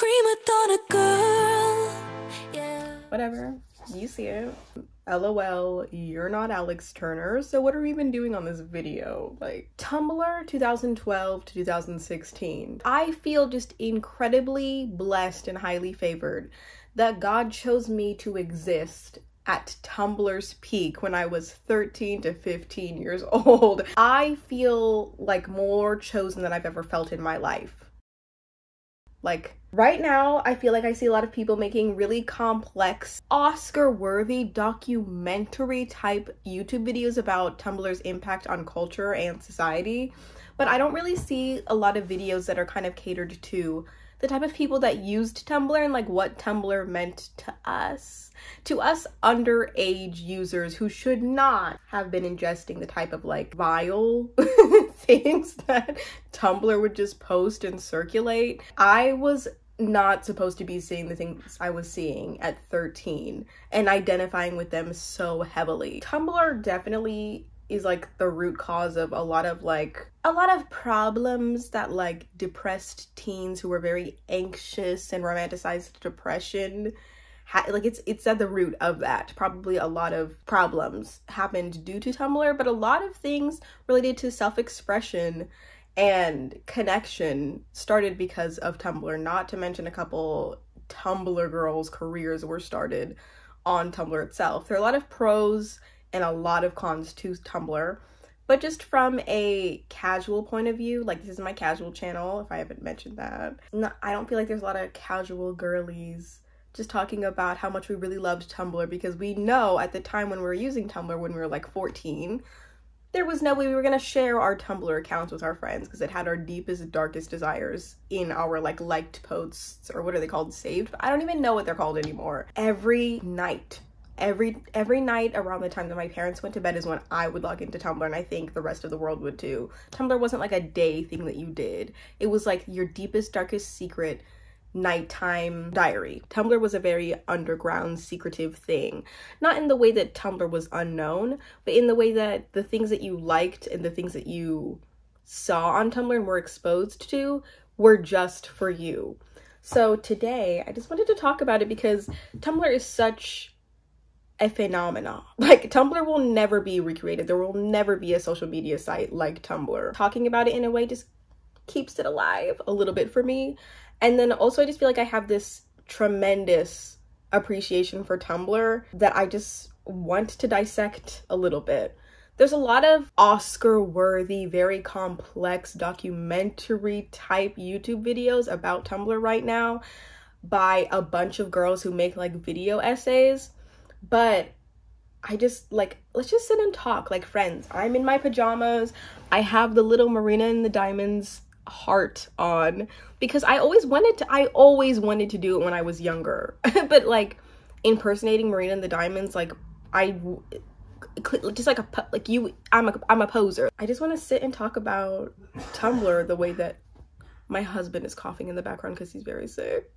prima donna girl. Yeah. Whatever, you see it. LOL, you're not Alex Turner, so what are we even doing on this video? Like, Tumblr 2012 to 2016. I feel just incredibly blessed and highly favored that God chose me to exist at Tumblr's peak when I was 13 to 15 years old. I feel like more chosen than I've ever felt in my life. Like, right now, I feel like I see a lot of people making really complex, Oscar-worthy documentary type YouTube videos about Tumblr's impact on culture and society, but I don't really see a lot of videos that are kind of catered to the type of people that used Tumblr and like what Tumblr meant to us underage users who should not have been ingesting the type of like vile things that Tumblr would just post and circulate. I was not supposed to be seeing the things I was seeing at 13 and identifying with them so heavily. Tumblr definitely is like the root cause of a lot of problems that like depressed teens who were very anxious and romanticized depression like it's at the root of that. Probably a lot of problems happened due to Tumblr, but a lot of things related to self-expression and connection started because of Tumblr, not to mention a couple Tumblr girls' careers were started on Tumblr itself. There are a lot of pros and a lot of cons to Tumblr, but just from a casual point of view, like this is my casual channel, if I haven't mentioned that. I don't feel like there's a lot of casual girlies just talking about how much we really loved Tumblr, because we know at the time when we were using Tumblr, when we were like 14, there was no way we were gonna share our Tumblr accounts with our friends because it had our deepest, darkest desires in our like liked posts, or what are they called, saved? I don't even know what they're called anymore. Every night around the time that my parents went to bed is when I would log into Tumblr, and I think the rest of the world would too. Tumblr wasn't like a day thing that you did. It was like your deepest, darkest secret nighttime diary. Tumblr was a very underground, secretive thing. Not in the way that Tumblr was unknown, but in the way that the things that you liked and the things that you saw on Tumblr and were exposed to were just for you. So today, I just wanted to talk about it because Tumblr is such a phenomenon. Like, Tumblr will never be recreated. There will never be a social media site like Tumblr. Talking about it in a way just keeps it alive a little bit for me. And then also I just feel like I have this tremendous appreciation for Tumblr that I just want to dissect a little bit. There's a lot of Oscar-worthy, very complex documentary type YouTube videos about Tumblr right now by a bunch of girls who make like video essays, but I just like, let's just sit and talk like friends. I'm in my pajamas. I have the little Marina and the Diamonds heart on because I always wanted to do it when I was younger. But like impersonating Marina and the Diamonds, like I'm a poser. I just want to sit and talk about Tumblr the way that my husband is coughing in the background because he's very sick.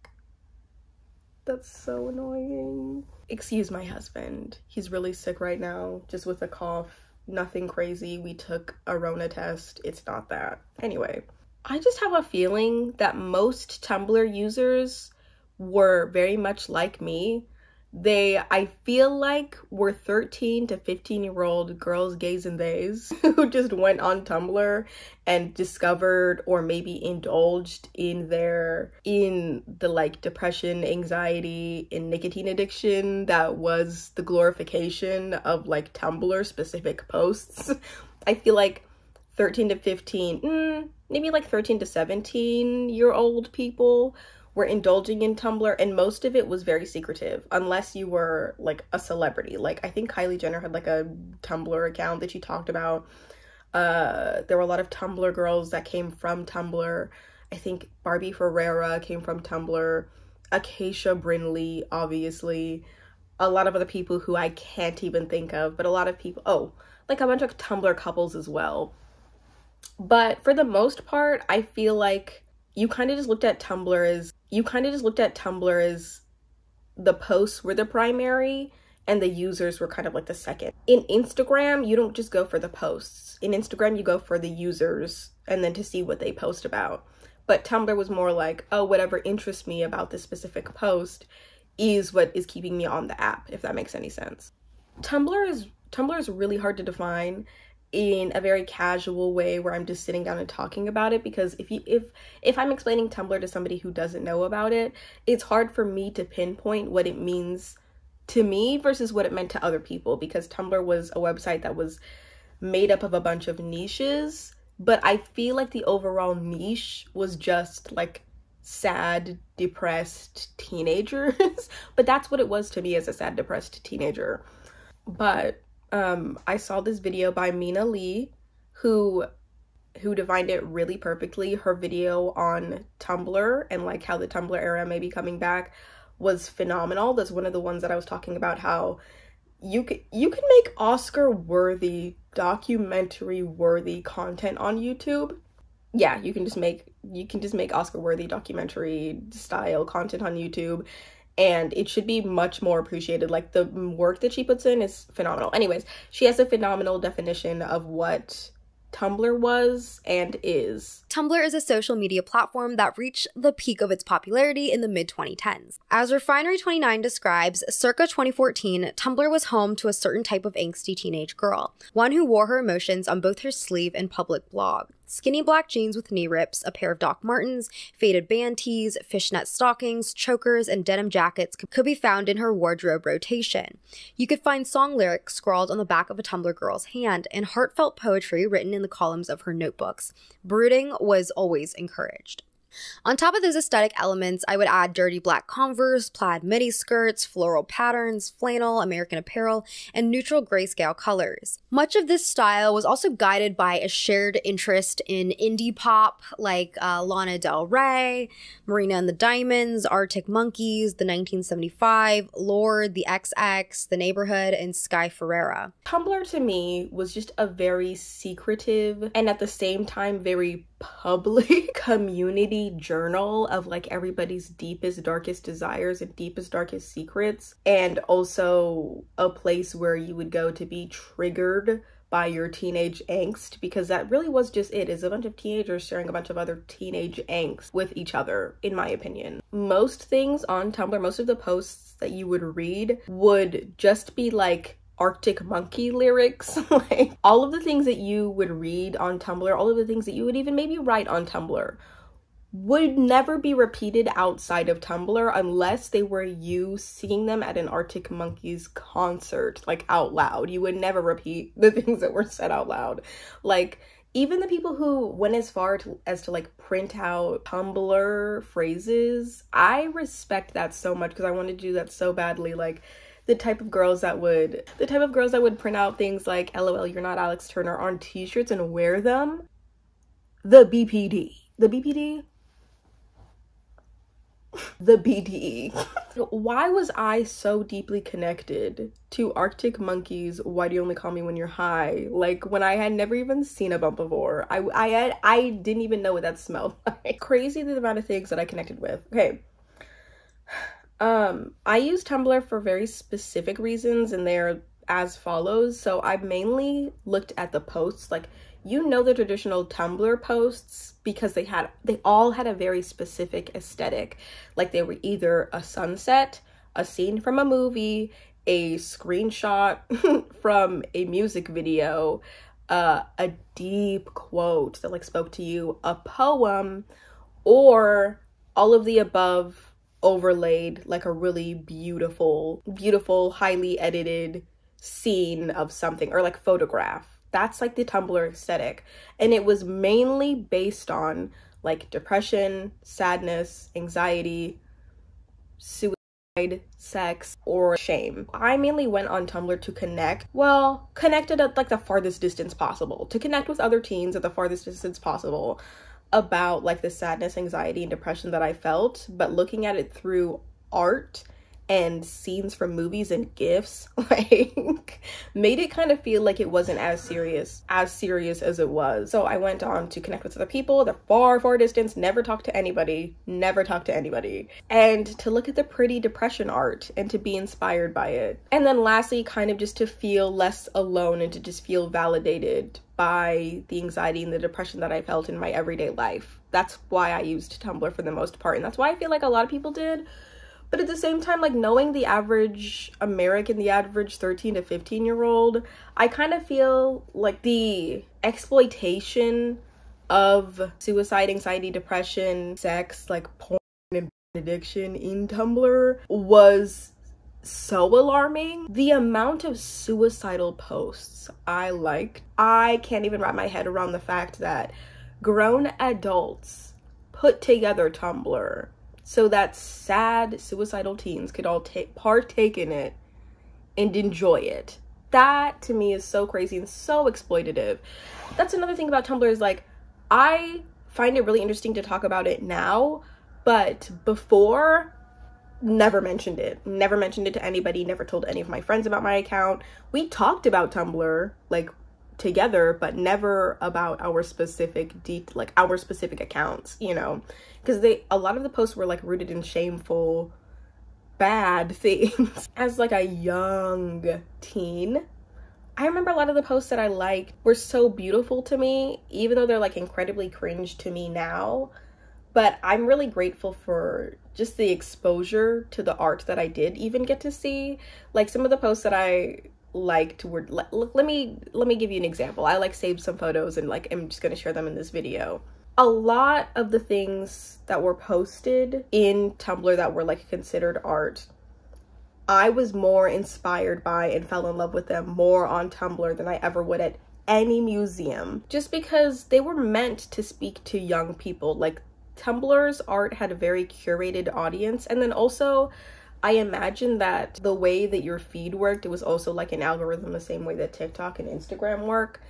That's so annoying. Excuse my husband. He's really sick right now, just with a cough. Nothing crazy. We took a Rona test. It's not that. Anyway, I just have a feeling that most Tumblr users were very much like me. I feel like were 13 to 15-year-old girls, gays and theys, who just went on Tumblr and discovered or maybe indulged in the like depression, anxiety, and nicotine addiction that was the glorification of like Tumblr specific posts. I feel like 13 to 15, maybe like 13 to 17-year-old people were indulging in Tumblr, and most of it was very secretive unless you were like a celebrity. Like I think Kylie Jenner had like a Tumblr account that she talked about. There were a lot of Tumblr girls that came from Tumblr. I think Barbie Ferreira came from Tumblr, Acacia Brinley, obviously, a lot of other people who I can't even think of, but a lot of people, like a bunch of Tumblr couples as well. But for the most part, I feel like you kind of just looked at Tumblr as the posts were the primary and the users were kind of like the second. In Instagram, you don't just go for the posts. In Instagram, you go for the users and then to see what they post about. But Tumblr was more like, oh, whatever interests me about this specific post is what is keeping me on the app, if that makes any sense. Tumblr is really hard to define in a very casual way where I'm just sitting down and talking about it, because if I'm explaining Tumblr to somebody who doesn't know about it, it's hard for me to pinpoint what it means to me versus what it meant to other people, because Tumblr was a website that was made up of a bunch of niches, but I feel like the overall niche was just like sad, depressed teenagers. But that's what it was to me, as a sad, depressed teenager. But I saw this video by Mina Lee, who defined it really perfectly. Her video on Tumblr and like how the Tumblr era may be coming back was phenomenal. That's one of the ones that I was talking about, how you can make Oscar-worthy, documentary-worthy content on YouTube. Yeah, you can just make Oscar-worthy documentary style content on YouTube, and it should be much more appreciated. Like, the work that she puts in is phenomenal. Anyways, she has a phenomenal definition of what Tumblr was and is. Tumblr is a social media platform that reached the peak of its popularity in the mid-2010s. As Refinery29 describes, circa 2014, Tumblr was home to a certain type of angsty teenage girl, one who wore her emotions on both her sleeve and public blog. Skinny black jeans with knee rips, a pair of Doc Martens, faded band tees, fishnet stockings, chokers, and denim jackets could be found in her wardrobe rotation. You could find song lyrics scrawled on the back of a Tumblr girl's hand, and heartfelt poetry written in the columns of her notebooks. Brooding was always encouraged. On top of those aesthetic elements, I would add dirty black Converse, plaid midi skirts, floral patterns, flannel, American Apparel, and neutral grayscale colors. Much of this style was also guided by a shared interest in indie pop like Lana Del Rey, Marina and the Diamonds, Arctic Monkeys, The 1975, Lorde, The XX, The Neighborhood, and Sky Ferreira. Tumblr to me was just a very secretive and at the same time very public community journal of like everybody's deepest, darkest desires and deepest, darkest secrets, and also a place where you would go to be triggered by your teenage angst, because that really was just it, is a bunch of teenagers sharing a bunch of other teenage angst with each other, in my opinion. Most things on Tumblr, most of the posts that you would read would just be like Arctic Monkey lyrics. Like, all of the things that you would read on Tumblr, all of the things that you would even maybe write on Tumblr would never be repeated outside of Tumblr unless they were you singing them at an Arctic Monkeys concert, like out loud. You would never repeat the things that were said out loud. Like, even the people who went as far as to like print out Tumblr phrases, I respect that so much, because I wanted to do that so badly. Like, the type of girls that would print out things like LOL, you're not Alex Turner on t-shirts and wear them. The BPD. The BDE. Why was I so deeply connected to Arctic Monkeys' Why Do You Only Call Me When You're High? Like, when I had never even seen a bump before. I didn't even know what that smelled like. Crazy the amount of things that I connected with. Okay. I use Tumblr for very specific reasons, and they're as follows. So I mainly looked at the posts, like, you know, the traditional Tumblr posts, because they all had a very specific aesthetic. Like, they were either a sunset, a scene from a movie, a screenshot from a music video, a deep quote that like spoke to you, a poem, or all of the above overlaid, like a really beautiful, highly edited scene of something, or like photograph. That's like the Tumblr aesthetic. And it was mainly based on like depression, sadness, anxiety, suicide, sex, or shame. I mainly went on Tumblr to connect at like the farthest distance possible, to connect with other teens at the farthest distance possible about like the sadness, anxiety, and depression that I felt, but looking at it through art and scenes from movies and GIFs, like, made it kind of feel like it wasn't as serious as it was. So I went on to connect with other people, the far distance, never talk to anybody, and to look at the pretty depression art and to be inspired by it. And then lastly, kind of just to feel less alone and to just feel validated by the anxiety and the depression that I felt in my everyday life. that's why I used Tumblr for the most part, and that's why I feel like a lot of people did. But at the same time, like, knowing the average American, the average 13 to 15-year-old, I kind of feel like the exploitation of suicide, anxiety, depression, sex, like porn and addiction in Tumblr was so alarming. The amount of suicidal posts I liked, I can't even wrap my head around the fact that grown adults put together Tumblr so that sad suicidal teens could all partake in it and enjoy it. That to me is so crazy and so exploitative. That's another thing about Tumblr is, like, I find it really interesting to talk about it now, but before, never mentioned it to anybody, never told any of my friends about my account. We talked about Tumblr, like, together, but never about our specific our specific accounts, you know, because a lot of the posts were like rooted in shameful, bad things. As like a young teen, I remember a lot of the posts that I liked were so beautiful to me, even though they're like incredibly cringe to me now. But I'm really grateful for just the exposure to the art that I did even get to see. Like, some of the posts that I liked were, let me give you an example. I like saved some photos and like I'm just gonna share them in this video. A lot of the things that were posted in Tumblr that were like considered art, I was more inspired by and fell in love with them more on Tumblr than I ever would at any museum, just because they were meant to speak to young people. Like, Tumblr's art had a very curated audience, and then also I imagine that the way that your feed worked, it was also like an algorithm the same way that TikTok and Instagram work.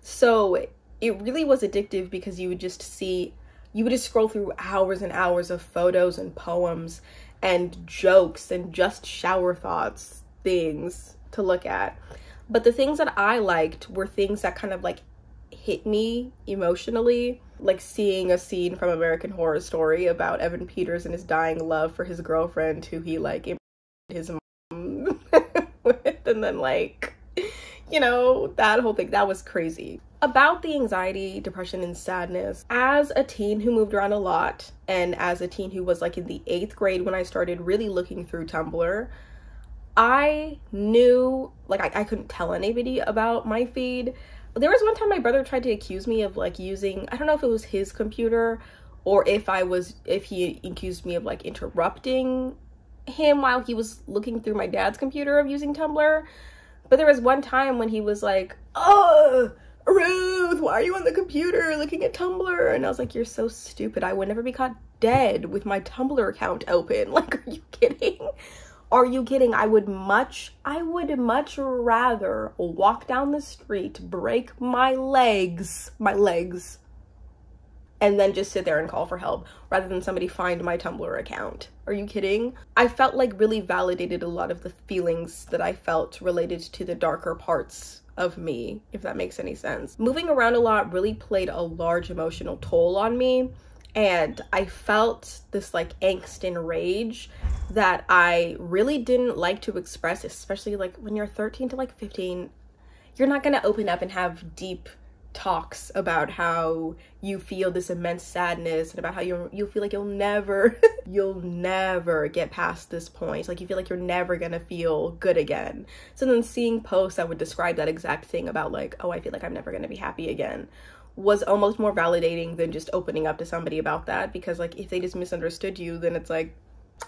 So it really was addictive because you would just scroll through hours and hours of photos and poems and jokes and just shower thoughts things to look at. But the things that I liked were things that kind of like hit me emotionally, like seeing a scene from American Horror Story about Evan Peters and his dying love for his girlfriend who he like his mom with, and then like, you know, that whole thing, that was crazy. About the anxiety, depression, and sadness, as a teen who moved around a lot, and as a teen who was like in the 8th grade when I started really looking through Tumblr, I knew, like, I couldn't tell anybody about my feed. There was one time my brother tried to accuse me of like using, I don't know if it was his computer or if he accused me of like interrupting him while he was looking through my dad's computer of using Tumblr. But there was one time when he was like, "Oh, Ruth, why are you on the computer looking at Tumblr?" And I was like, "You're so stupid. I would never be caught dead with my Tumblr account open." Like, are you kidding? Are you kidding? I would much rather walk down the street, break my legs, and then just sit there and call for help rather than somebody find my Tumblr account. Are you kidding? I felt like really validated a lot of the feelings that I felt related to the darker parts of me, if that makes any sense. Moving around a lot really played a large emotional toll on me, and I felt this like angst and rage that I really didn't like to express, especially like when you're 13 to like 15. You're not gonna open up and have deep talks about how you feel this immense sadness and about how you feel like you'll never get past this point. Like, you feel like you're never gonna feel good again. So then seeing posts that would describe that exact thing about like, oh, I feel like I'm never gonna be happy again, was almost more validating than just opening up to somebody about that. Because like, if they just misunderstood you, then it's like,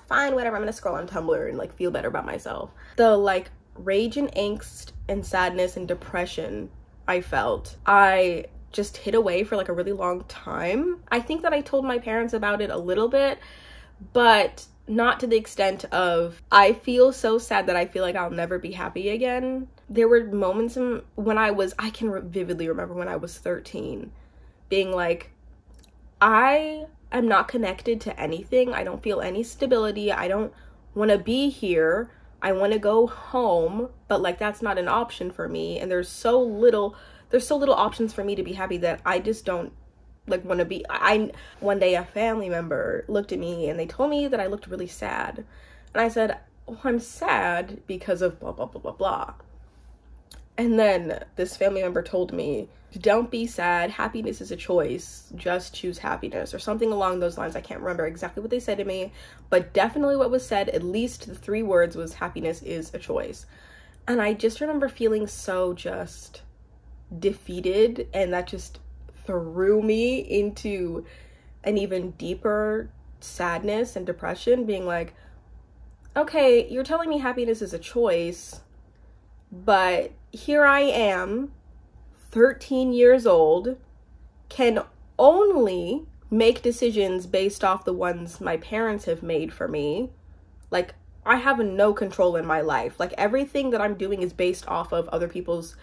fine, whatever, I'm gonna scroll on Tumblr and like feel better about myself. The like rage and angst and sadness and depression I felt, I just hid away for like a really long time. I think that I told my parents about it a little bit, but not to the extent of, I feel so sad that I feel like I'll never be happy again. There were moments when I can vividly remember when I was 13 being like, I am not connected to anything. I don't feel any stability. I don't want to be here. I want to go home, but like, that's not an option for me. And there's so little options for me to be happy that I just don't like want to be. One day a family member looked at me and they told me that I looked really sad. And I said, "Oh, I'm sad because of blah, blah, blah, blah, blah." And then this family member told me, don't be sad, happiness is a choice, just choose happiness, or something along those lines. I can't remember exactly what they said to me, but definitely what was said, at least the 3 words, was happiness is a choice. And I just remember feeling so just defeated, and that just threw me into an even deeper sadness and depression, being like, okay, you're telling me happiness is a choice, but here I am, 13 years old, can only make decisions based off the ones my parents have made for me. Like, I have no control in my life. Like, everything that I'm doing is based off of other people's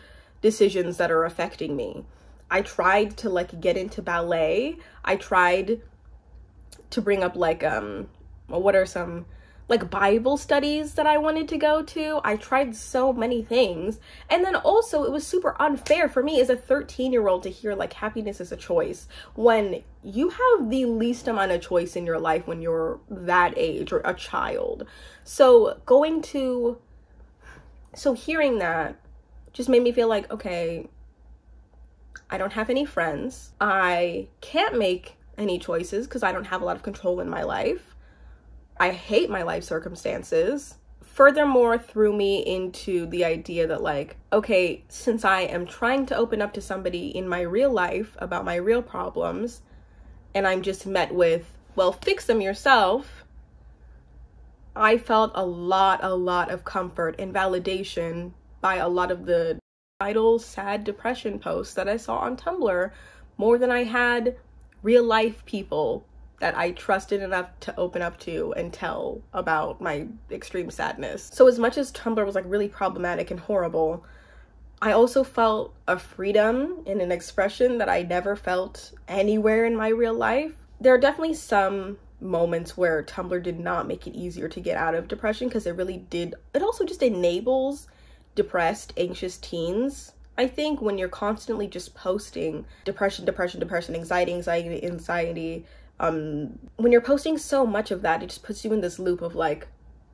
decisions that are affecting me. I tried to like get into ballet. I tried to bring up like what are some like Bible studies that I wanted to go to. I tried so many things. And then also it was super unfair for me as a 13-year-old to hear like happiness is a choice when you have the least amount of choice in your life when you're that age or a child. So hearing that just made me feel like, okay, I don't have any friends. I can't make any choices because I don't have a lot of control in my life. I hate my life circumstances. Furthermore, threw me into the idea that like, okay, since I am trying to open up to somebody in my real life about my real problems, and I'm just met with, well, fix them yourself, I felt a lot of comfort and validation by a lot of the idle, sad depression posts that I saw on Tumblr, more than I had real life people that I trusted enough to open up to and tell about my extreme sadness. So as much as Tumblr was like really problematic and horrible, I also felt a freedom and an expression that I never felt anywhere in my real life. There are definitely some moments where Tumblr did not make it easier to get out of depression, because it really did. It also just enables depressed, anxious teens, I think, when you're constantly just posting depression, anxiety, when you're posting so much of that, it just puts you in this loop of like,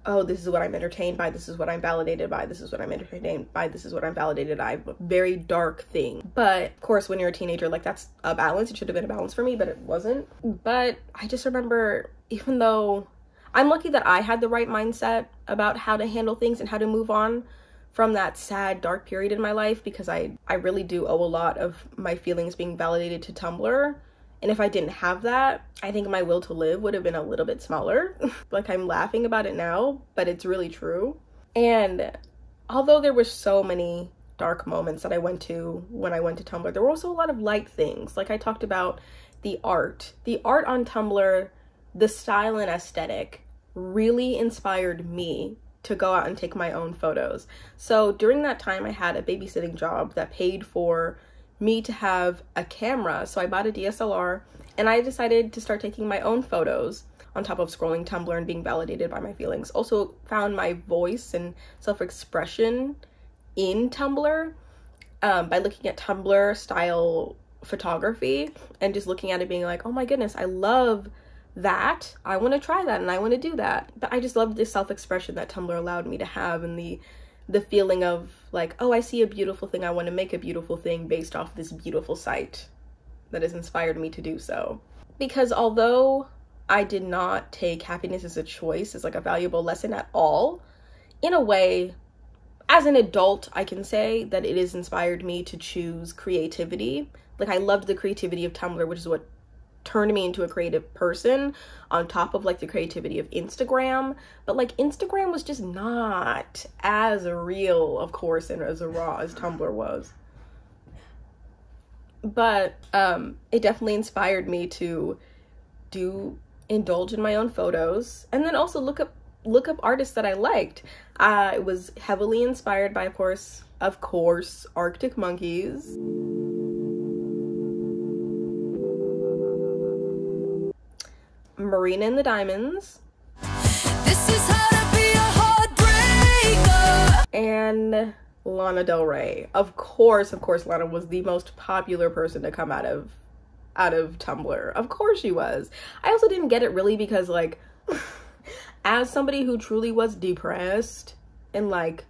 oh, this is what I'm entertained by, this is what I'm validated by, this is what I'm entertained by, this is what I'm validated by. Very dark thing. But of course, when you're a teenager, like, that's a balance. It should have been a balance for me, but it wasn't. But I just remember, even though I'm lucky that I had the right mindset about how to handle things and how to move on from that sad, dark period in my life, because I really do owe a lot of my feelings being validated to Tumblr. And if I didn't have that, I think my will to live would have been a little bit smaller. Like, I'm laughing about it now, but it's really true. And although there were so many dark moments that I went to when I went to Tumblr, there were also a lot of light things. Like, I talked about the art. The art on Tumblr, the style and aesthetic really inspired me to go out and take my own photos. So during that time, I had a babysitting job that paid for me to have a camera. So I bought a DSLR and I decided to start taking my own photos on top of scrolling Tumblr and being validated by my feelings. Also found my voice and self-expression in Tumblr by looking at Tumblr style photography and just looking at it being like, oh my goodness, I love that. I want to try that and I want to do that. But I just loved the self-expression that Tumblr allowed me to have, and the feeling of like, oh, I see a beautiful thing, I want to make a beautiful thing based off this beautiful site that has inspired me to do so. Because although I did not take happiness as a choice as like a valuable lesson at all, in a way, as an adult, I can say that it has inspired me to choose creativity. Like, I loved the creativity of Tumblr, which is what turned me into a creative person, on top of like the creativity of Instagram. But like, Instagram was just not as real, of course, and as raw as Tumblr was. But it definitely inspired me to indulge in my own photos, and then also look up artists that I liked. I was heavily inspired by, of course, Arctic Monkeys. Marina and the Diamonds. This is how to be a heartbreaker. And Lana Del Rey. Of course, Lana was the most popular person to come out of Tumblr. Of course she was. I also didn't get it really because, like, as somebody who truly was depressed and like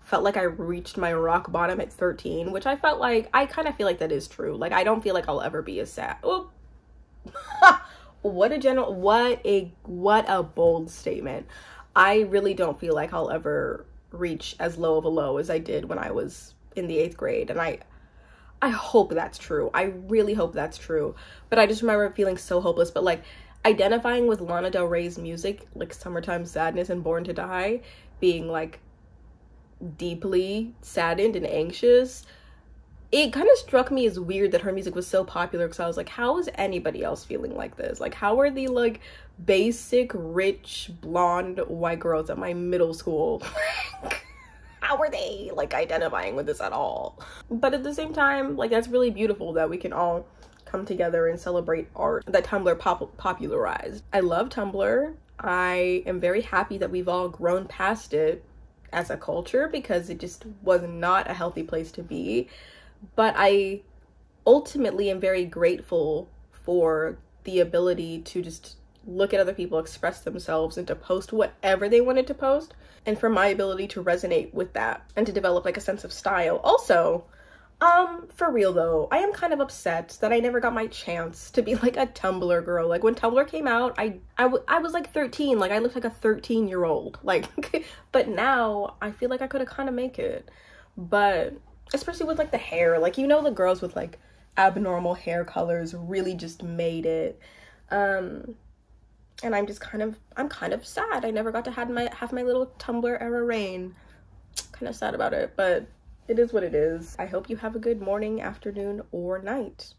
felt like I reached my rock bottom at 13, which I felt like, I kind of feel like that is true. Like, I don't feel like I'll ever be as sad. Oh, what a bold statement. I really don't feel like I'll ever reach as low of a low as I did when I was in the 8th grade. And I hope that's true. I really hope that's true. But I just remember feeling so hopeless. But like identifying with Lana Del Rey's music, like Summertime Sadness and Born to Die, being like deeply saddened and anxious, it kind of struck me as weird that her music was so popular, because I was like, how is anybody else feeling like this? Like, how are the like basic rich blonde white girls at my middle school how are they like identifying with this at all? But at the same time, like, that's really beautiful that we can all come together and celebrate art that Tumblr popularized. I love Tumblr. I am very happy that we've all grown past it as a culture, because it just was not a healthy place to be. But I ultimately am very grateful for the ability to just look at other people express themselves and to post whatever they wanted to post, and for my ability to resonate with that and to develop like a sense of style. Also, for real though, I am kind of upset that I never got my chance to be like a Tumblr girl. Like when Tumblr came out, I was like 13, like I looked like a 13-year-old, like but now I feel like I could have kind of make it. But especially with like the hair, like, you know, the girls with like abnormal hair colors really just made it. And I'm kind of sad I never got to have my little Tumblr era reign. Kind of sad about it, but it is what it is. I hope you have a good morning, afternoon, or night.